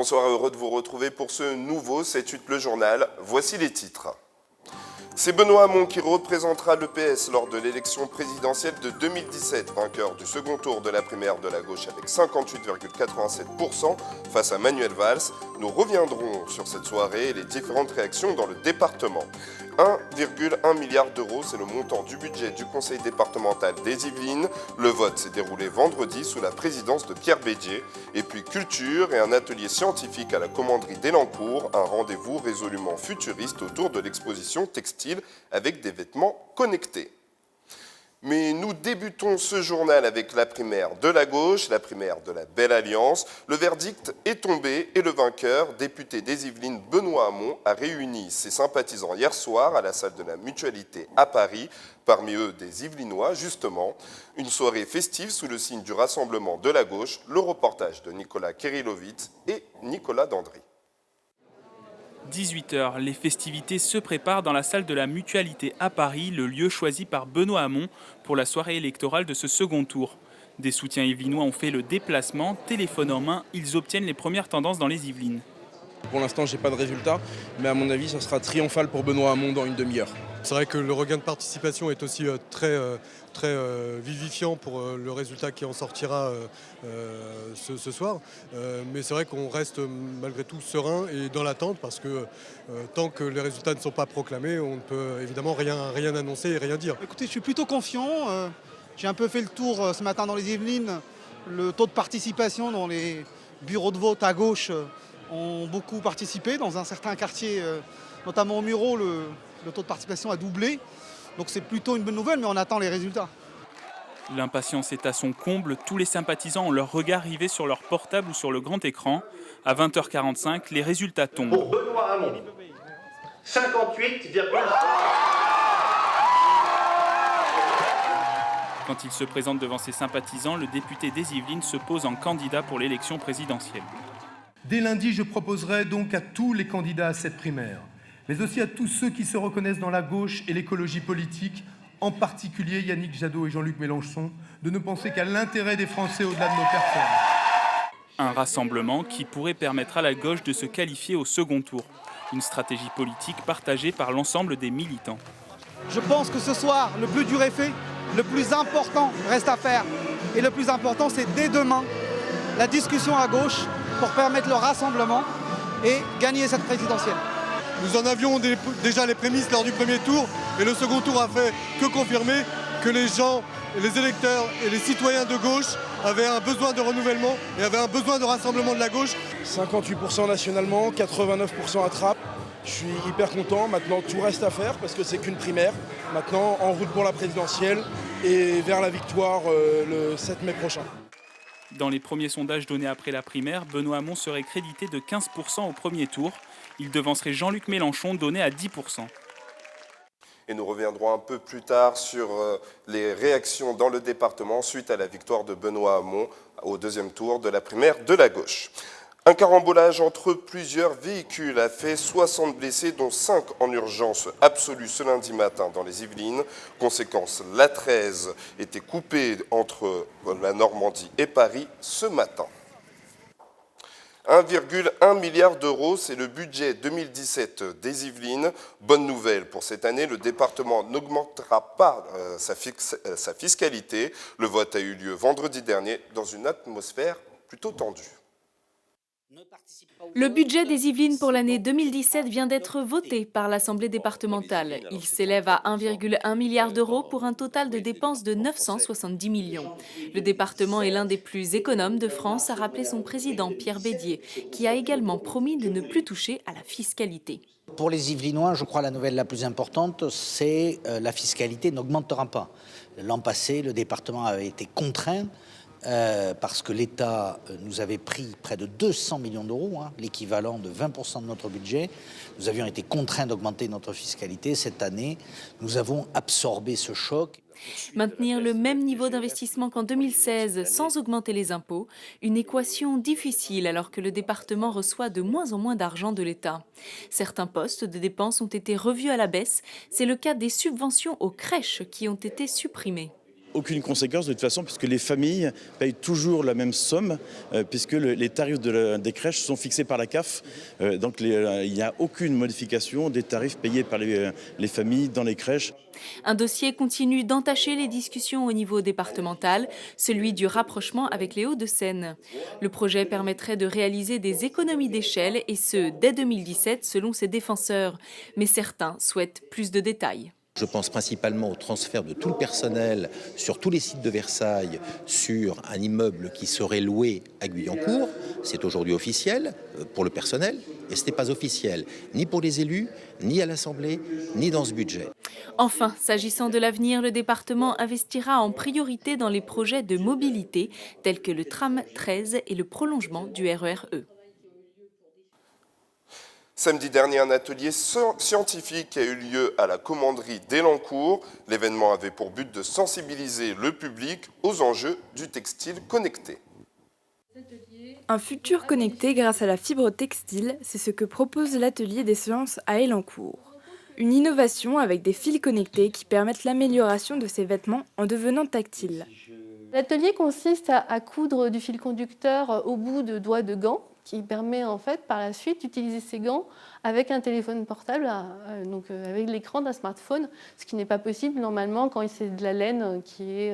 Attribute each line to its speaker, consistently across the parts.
Speaker 1: Bonsoir, heureux de vous retrouver pour ce nouveau 7-8 le journal. Voici les titres. C'est Benoît Hamon qui représentera le PS lors de l'élection présidentielle de 2017, vainqueur du second tour de la primaire de la gauche avec 58,87% face à Manuel Valls. Nous reviendrons sur cette soirée et les différentes réactions dans le département. 1,1 milliard d'euros, c'est le montant du budget du conseil départemental des Yvelines. Le vote s'est déroulé vendredi sous la présidence de Pierre Bédier. Et puis culture et un atelier scientifique à la commanderie d'Elancourt, un rendez-vous résolument futuriste autour de l'exposition textile avec des vêtements connectés. Mais nous débutons ce journal avec la primaire de la gauche, la primaire de la Belle Alliance. Le verdict est tombé et le vainqueur, député des Yvelines Benoît Hamon, a réuni ses sympathisants hier soir à la salle de la Mutualité à Paris, parmi eux des Yvelinois justement. Une soirée festive sous le signe du rassemblement de la gauche, le reportage de Nicolas Kirilovitz et Nicolas Dandry.
Speaker 2: 18h, les festivités se préparent dans la salle de la Mutualité à Paris, le lieu choisi par Benoît Hamon pour la soirée électorale de ce second tour. Des soutiens yvelinois ont fait le déplacement, téléphone en main, ils obtiennent les premières tendances dans les Yvelines.
Speaker 3: Pour l'instant, je n'ai pas de résultat, mais à mon avis, ça sera triomphal pour Benoît Hamon dans une demi-heure.
Speaker 4: C'est vrai que le regain de participation est aussi très vivifiant pour le résultat qui en sortira ce soir. Mais c'est vrai qu'on reste malgré tout serein et dans l'attente parce que tant que les résultats ne sont pas proclamés, on ne peut évidemment rien annoncer et rien dire.
Speaker 5: Écoutez, je suis plutôt confiant. J'ai un peu fait le tour ce matin dans les Yvelines. Le taux de participation dans les bureaux de vote à gauche ont beaucoup participé. Dans un certain quartier, notamment au Muro, le taux de participation a doublé. Donc c'est plutôt une bonne nouvelle, mais on attend les résultats.
Speaker 2: L'impatience est à son comble. Tous les sympathisants ont leur regard rivé sur leur portable ou sur le grand écran. À 20h45, les résultats tombent.
Speaker 6: Pour Benoît Hamon, 58,
Speaker 2: Quand il se présente devant ses sympathisants, le député des Yvelines se pose en candidat pour l'élection présidentielle.
Speaker 7: Dès lundi, je proposerai donc à tous les candidats à cette primaire, mais aussi à tous ceux qui se reconnaissent dans la gauche et l'écologie politique, en particulier Yannick Jadot et Jean-Luc Mélenchon, de ne penser qu'à l'intérêt des Français au-delà de nos personnes.
Speaker 2: Un rassemblement qui pourrait permettre à la gauche de se qualifier au second tour. Une stratégie politique partagée par l'ensemble des militants.
Speaker 5: Je pense que ce soir, le plus dur est fait. Le plus important reste à faire. Et le plus important, c'est dès demain, la discussion à gauche pour permettre le rassemblement et gagner cette présidentielle.
Speaker 4: Nous en avions déjà les prémices lors du premier tour et le second tour a fait que confirmer que les gens, les électeurs et les citoyens de gauche avaient un besoin de renouvellement et avaient un besoin de rassemblement de la gauche.
Speaker 3: 58% nationalement, 89% à Trappes. Je suis hyper content. Maintenant, tout reste à faire parce que c'est qu'une primaire. Maintenant, en route pour la présidentielle et vers la victoire le 7 mai prochain.
Speaker 2: Dans les premiers sondages donnés après la primaire, Benoît Hamon serait crédité de 15% au premier tour. Il devancerait Jean-Luc Mélenchon, donné à 10%.
Speaker 1: Et nous reviendrons un peu plus tard sur les réactions dans le département suite à la victoire de Benoît Hamon au deuxième tour de la primaire de la gauche. Un carambolage entre plusieurs véhicules a fait 60 blessés, dont 5 en urgence absolue ce lundi matin dans les Yvelines. Conséquence, l'A13 était coupée entre la Normandie et Paris ce matin. 1,1 milliard d'euros, c'est le budget 2017 des Yvelines. Bonne nouvelle pour cette année, le département n'augmentera pas sa fiscalité. Le vote a eu lieu vendredi dernier dans une atmosphère plutôt tendue.
Speaker 8: Le budget des Yvelines pour l'année 2017 vient d'être voté par l'Assemblée départementale. Il s'élève à 1,1 milliard d'euros pour un total de dépenses de 970 millions. Le département est l'un des plus économes de France, a rappelé son président Pierre Bédier, qui a également promis de ne plus toucher à la fiscalité.
Speaker 9: Pour les Yvelinois, je crois la nouvelle la plus importante, c'est la fiscalité n'augmentera pas. L'an passé, le département avait été contraint parce que l'État nous avait pris près de 200 millions d'euros, l'équivalent de 20% de notre budget. Nous avions été contraints d'augmenter notre fiscalité. Cette année, nous avons absorbé ce choc.
Speaker 8: Maintenir le même niveau d'investissement qu'en 2016 sans augmenter les impôts, une équation difficile alors que le département reçoit de moins en moins d'argent de l'État. Certains postes de dépenses ont été revus à la baisse. C'est le cas des subventions aux crèches qui ont été supprimées.
Speaker 10: Aucune conséquence de toute façon, puisque les familles payent toujours la même somme, puisque les tarifs des crèches sont fixés par la CAF. Donc il n'y a aucune modification des tarifs payés par les familles dans les crèches.
Speaker 8: Un dossier continue d'entacher les discussions au niveau départemental, celui du rapprochement avec les Hauts-de-Seine. Le projet permettrait de réaliser des économies d'échelle, et ce, dès 2017, selon ses défenseurs. Mais certains souhaitent plus de détails.
Speaker 11: Je pense principalement au transfert de tout le personnel sur tous les sites de Versailles sur un immeuble qui serait loué à Guyancourt. C'est aujourd'hui officiel pour le personnel et ce n'est pas officiel ni pour les élus, ni à l'Assemblée, ni dans ce budget.
Speaker 8: Enfin, s'agissant de l'avenir, le département investira en priorité dans les projets de mobilité tels que le tram 13 et le prolongement du RER-E.
Speaker 1: Samedi dernier, un atelier scientifique a eu lieu à la commanderie d'Elancourt. L'événement avait pour but de sensibiliser le public aux enjeux du textile connecté.
Speaker 12: Un futur connecté grâce à la fibre textile, c'est ce que propose l'atelier des sciences à Elancourt. Une innovation avec des fils connectés qui permettent l'amélioration de ces vêtements en devenant tactiles.
Speaker 13: L'atelier consiste à coudre du fil conducteur au bout de doigts de gants, qui permet en fait par la suite d'utiliser ces gants avec un téléphone portable, donc avec l'écran d'un smartphone, ce qui n'est pas possible normalement quand c'est de la laine qui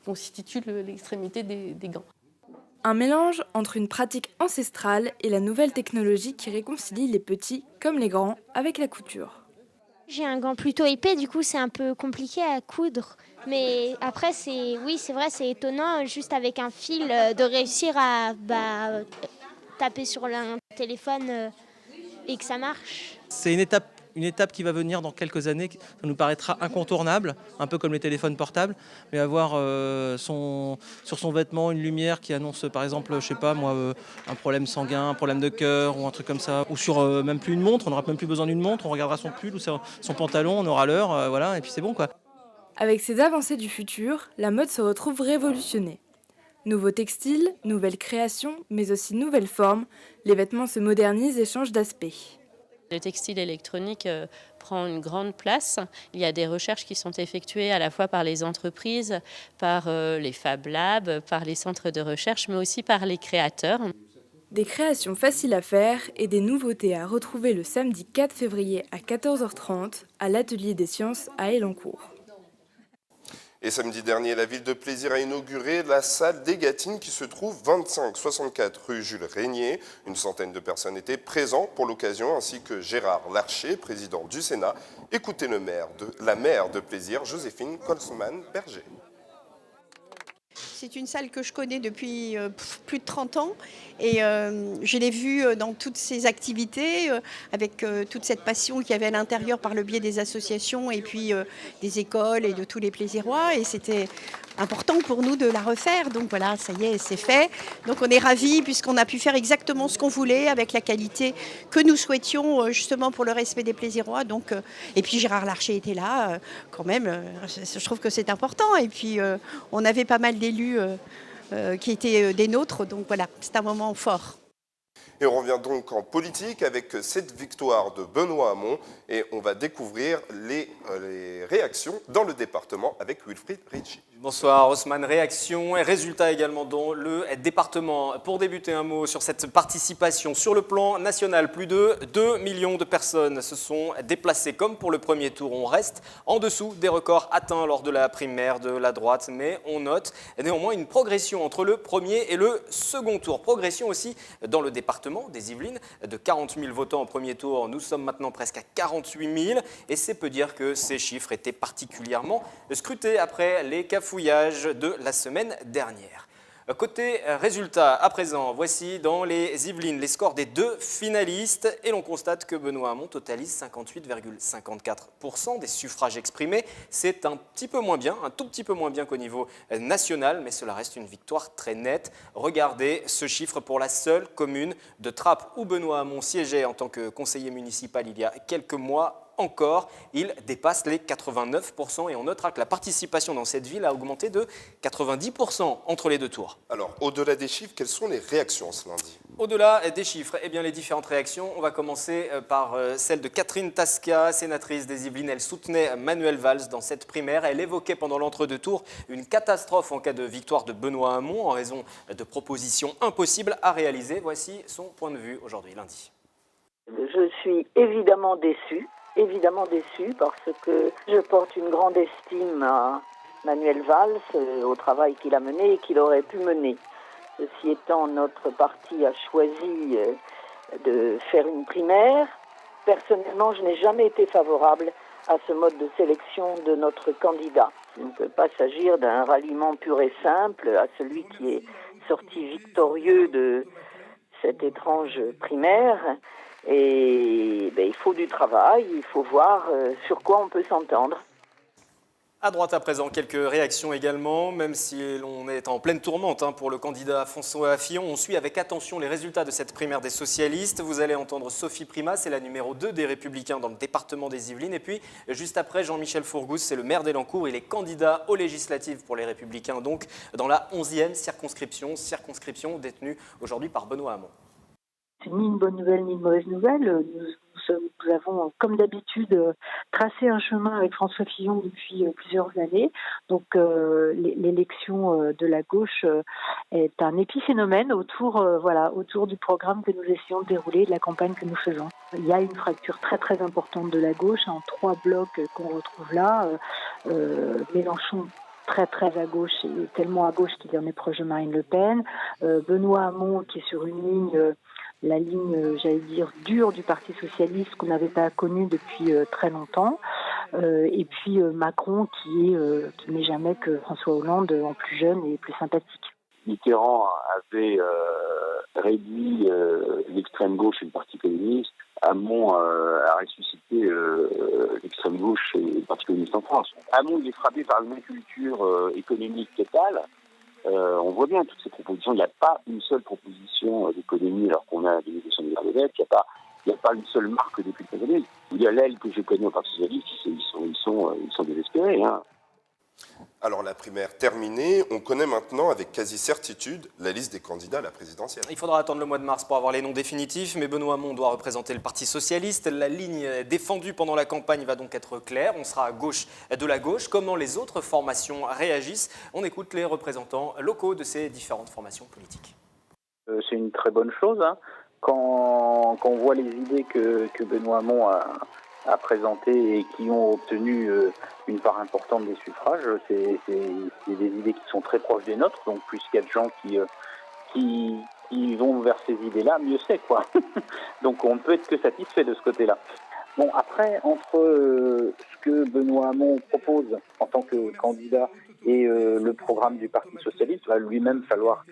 Speaker 13: constitue l'extrémité des gants.
Speaker 12: Un mélange entre une pratique ancestrale et la nouvelle technologie qui réconcilie les petits comme les grands avec la couture.
Speaker 14: J'ai un gant plutôt épais, du coup c'est un peu compliqué à coudre. Mais après, c'est vrai, c'est étonnant, juste avec un fil, de réussir à taper sur un téléphone et que ça marche.
Speaker 15: C'est une étape qui va venir dans quelques années, ça nous paraîtra incontournable, un peu comme les téléphones portables, mais avoir sur son vêtement une lumière qui annonce par exemple, je sais pas moi, un problème sanguin, un problème de cœur ou un truc comme ça, ou sur même plus une montre, on n'aura même plus besoin d'une montre, on regardera son pull ou son pantalon, on aura l'heure, voilà, et puis c'est bon quoi.
Speaker 12: Avec ces avancées du futur, la mode se retrouve révolutionnée. Nouveaux textiles, nouvelles créations, mais aussi nouvelles formes, les vêtements se modernisent et changent d'aspect.
Speaker 16: Le textile électronique prend une grande place. Il y a des recherches qui sont effectuées à la fois par les entreprises, par les Fab Labs, par les centres de recherche, mais aussi par les créateurs.
Speaker 12: Des créations faciles à faire et des nouveautés à retrouver le samedi 4 février à 14h30 à l'Atelier des Sciences à Elancourt.
Speaker 1: Et samedi dernier, la ville de Plaisir a inauguré la salle des Gâtines qui se trouve 25-64 rue Jules Régnier. Une centaine de personnes étaient présentes pour l'occasion, ainsi que Gérard Larcher, président du Sénat. Écoutez la maire de Plaisir, Joséphine Colsman-Berger.
Speaker 17: C'est une salle que je connais depuis plus de 30 ans et je l'ai vue dans toutes ses activités, avec toute cette passion qu'il y avait à l'intérieur par le biais des associations et puis des écoles et de tous les Plaisirois. Et c'était important pour nous de la refaire. Donc voilà, ça y est, c'est fait. Donc on est ravis puisqu'on a pu faire exactement ce qu'on voulait avec la qualité que nous souhaitions justement pour le respect des Plaisirois. Donc, et puis Gérard Larcher était là quand même. Je trouve que c'est important. Et puis on avait pas mal d'élus qui étaient des nôtres. Donc voilà, c'est un moment fort.
Speaker 1: Et on revient donc en politique avec cette victoire de Benoît Hamon et on va découvrir les réactions dans le département avec Wilfried Ricci.
Speaker 18: Bonsoir Haussmann, réaction et résultats également dans le département. Pour débuter, un mot sur cette participation sur le plan national. Plus de 2 millions de personnes se sont déplacées comme pour le premier tour. On reste en dessous des records atteints lors de la primaire de la droite, mais on note néanmoins une progression entre le premier et le second tour. Progression aussi dans le département des Yvelines, de 40 000 votants au premier tour. Nous sommes maintenant presque à 48 000 et c'est peu dire que ces chiffres étaient particulièrement scrutés après les cafouillages de la semaine dernière. Côté résultats, à présent, voici dans les Yvelines les scores des deux finalistes et l'on constate que Benoît Hamon totalise 58,54% des suffrages exprimés. C'est un petit peu moins bien, un tout petit peu moins bien qu'au niveau national, mais cela reste une victoire très nette. Regardez ce chiffre pour la seule commune de Trappes où Benoît Hamon siégeait en tant que conseiller municipal il y a quelques mois. Encore, il dépasse les 89% et on notera que la participation dans cette ville a augmenté de 90% entre les deux tours.
Speaker 1: Alors, au-delà des chiffres, quelles sont les réactions ce lundi ?
Speaker 18: Au-delà des chiffres, eh bien les différentes réactions, on va commencer par celle de Catherine Tasca, sénatrice des Yvelines. Elle soutenait Manuel Valls dans cette primaire. Elle évoquait pendant l'entre-deux tours une catastrophe en cas de victoire de Benoît Hamon en raison de propositions impossibles à réaliser. Voici son point de vue aujourd'hui, lundi.
Speaker 19: Je suis évidemment déçue parce que je porte une grande estime à Manuel Valls au travail qu'il a mené et qu'il aurait pu mener. Ceci étant, notre parti a choisi de faire une primaire. Personnellement, je n'ai jamais été favorable à ce mode de sélection de notre candidat. Il ne peut pas s'agir d'un ralliement pur et simple à celui qui est sorti victorieux de cette étrange primaire. Et il faut du travail, il faut voir sur quoi on peut s'entendre.
Speaker 18: À droite à présent, quelques réactions également, même si l'on est en pleine tourmente pour le candidat François Fillon. On suit avec attention les résultats de cette primaire des socialistes. Vous allez entendre Sophie Primas, c'est la numéro 2 des Républicains dans le département des Yvelines. Et puis, juste après, Jean-Michel Fourgousse, c'est le maire d'Elancourt. Il est candidat aux législatives pour les Républicains, donc dans la 11e circonscription détenue aujourd'hui par Benoît Hamon.
Speaker 20: C'est ni une bonne nouvelle ni une mauvaise nouvelle. Nous avons, comme d'habitude, tracé un chemin avec François Fillon depuis plusieurs années. Donc l'élection de la gauche est un épiphénomène autour du programme que nous essayons de dérouler, de la campagne que nous faisons. Il y a une fracture très très importante de la gauche en 3 blocs qu'on retrouve là. Mélenchon très très à gauche et tellement à gauche qu'il en est proche de Marine Le Pen. Benoît Hamon qui est sur une ligne... la ligne, j'allais dire, dure du Parti socialiste qu'on n'avait pas connue depuis très longtemps. Et puis Macron qui n'est jamais que François Hollande en plus jeune et plus sympathique.
Speaker 21: Mitterrand avait réduit l'extrême gauche et le Parti communiste. Hamon a ressuscité l'extrême gauche et le Parti communiste en France. Hamon, il est frappé par une inculture économique totale. On voit bien toutes ces propositions. Il n'y a pas une seule proposition d'économie alors qu'on a des négociations de milliards de dettes. Il n'y a pas une seule marque depuis quelques années. Il y a l'aile que je connais au Parti socialiste, ils sont désespérés.
Speaker 1: Alors la primaire terminée, on connaît maintenant avec quasi certitude la liste des candidats à la présidentielle.
Speaker 18: Il faudra attendre le mois de mars pour avoir les noms définitifs, mais Benoît Hamon doit représenter le Parti socialiste. La ligne défendue pendant la campagne va donc être claire. On sera à gauche de la gauche. Comment les autres formations réagissent? On écoute les représentants locaux de ces différentes formations politiques.
Speaker 22: C'est une très bonne chose. Quand on voit les idées que Benoît Hamon a présentées et qui ont obtenu une part importante des suffrages, c'est des idées qui sont très proches des nôtres. Donc plus qu'il y a de gens qui vont vers ces idées-là, mieux c'est, quoi. Donc on ne peut être que satisfait de ce côté-là. Bon, après, entre ce que Benoît Hamon propose en tant que candidat et le programme du Parti socialiste, il va lui-même falloir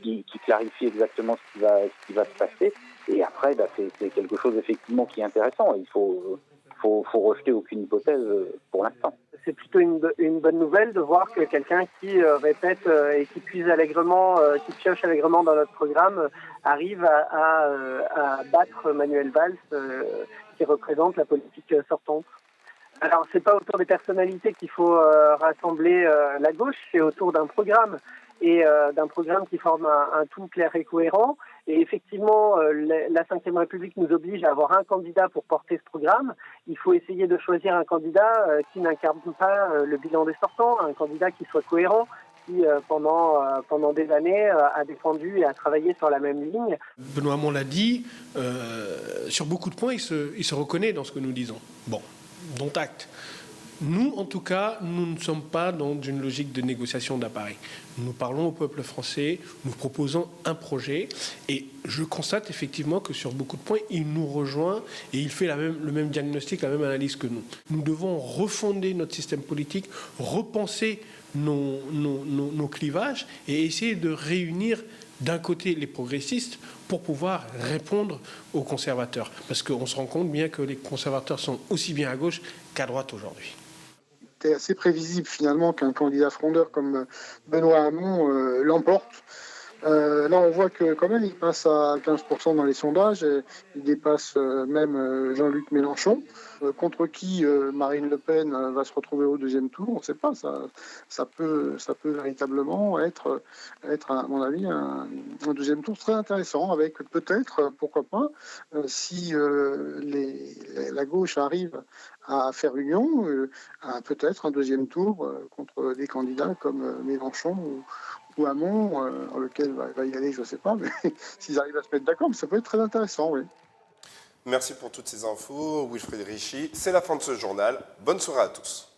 Speaker 22: qu'il clarifie exactement ce qui va se passer. Et après, c'est quelque chose effectivement qui est intéressant. Il faut rejeter aucune hypothèse pour l'instant.
Speaker 23: C'est plutôt une bonne nouvelle de voir que quelqu'un qui répète et qui puise allègrement, qui pioche allègrement dans notre programme, arrive à battre Manuel Valls, qui représente la politique sortante. Alors, c'est pas autour des personnalités qu'il faut rassembler la gauche, c'est autour d'un programme. Et d'un programme qui forme un tout clair et cohérent. Et effectivement, la Ve République nous oblige à avoir un candidat pour porter ce programme. Il faut essayer de choisir un candidat qui n'incarne pas le bilan des sortants, un candidat qui soit cohérent, qui pendant des années a défendu et a travaillé sur la même ligne.
Speaker 24: Benoît Hamon l'a dit, sur beaucoup de points, il se reconnaît dans ce que nous disons. Bon, dont acte. Nous, en tout cas, nous ne sommes pas dans une logique de négociation d'appareil. Nous parlons au peuple français, nous proposons un projet et je constate effectivement que sur beaucoup de points, il nous rejoint et il fait le même diagnostic, la même analyse que nous. Nous devons refonder notre système politique, repenser nos clivages et essayer de réunir d'un côté les progressistes pour pouvoir répondre aux conservateurs. Parce qu'on se rend compte bien que les conservateurs sont aussi bien à gauche qu'à droite aujourd'hui.
Speaker 25: C'était assez prévisible finalement qu'un candidat frondeur comme Benoît Hamon l'emporte.
Speaker 4: Là, on voit que quand même, il passe à 15% dans les sondages. Et il dépasse même Jean-Luc Mélenchon, contre qui Marine Le Pen va se retrouver au deuxième tour. On ne sait pas. Ça peut véritablement être, à mon avis, un deuxième tour très intéressant, avec peut-être, pourquoi pas, si la gauche arrive à faire union, peut-être un deuxième tour contre des candidats comme Mélenchon ou Hamon, dans lequel va y aller, je ne sais pas, mais s'ils arrivent à se mettre d'accord, ça peut être très intéressant, oui.
Speaker 1: Merci pour toutes ces infos, Wilfried Richy. C'est la fin de ce journal. Bonne soirée à tous.